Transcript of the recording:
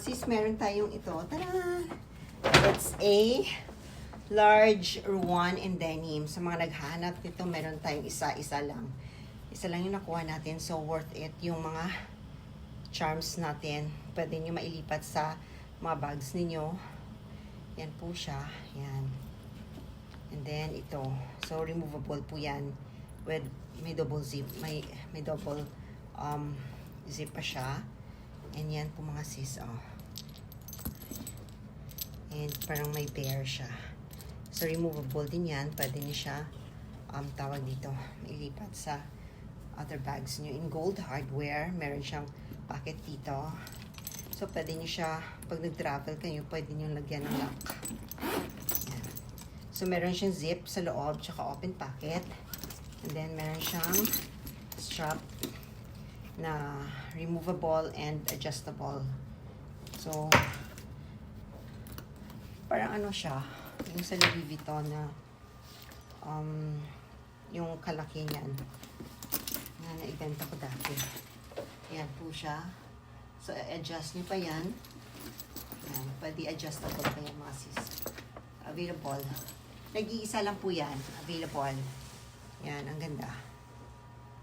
sis, meron tayong ito. Tara! It's a large Rowan in denim. Sa mga naghahanap nito, meron tayong isa-isa lang. Isa lang yung nakuha natin. So, worth it. Yung mga charms natin. Pwede nyo mailipat sa mga bags ninyo. Yan po siya. Yan. And then, ito. So, removable po yan. With, may double zip. May double zip pa siya. And yan po mga sis, oh. And parang may bear siya. So, removable din yan. Pwede niyo siya, tawag dito, mailipat sa other bags niyo. In gold hardware, meron siyang pocket dito. So, pwede niyo siya, pag nag-travel kayo, pwede niyo lagyan ng lock. Yan. So, meron siyang zip sa loob, tsaka open pocket. And then, meron siyang strap na removable and adjustable. So, parang ano siya, yung sa Louis Vuitton na yung kalaki niyan na naibenta ko dati. Yan po siya. So, adjust niyo pa yan. Yan, pwede adjustable pa yan mga sis. Available. Nag-iisa lang po yan. Available. Yan, ang ganda.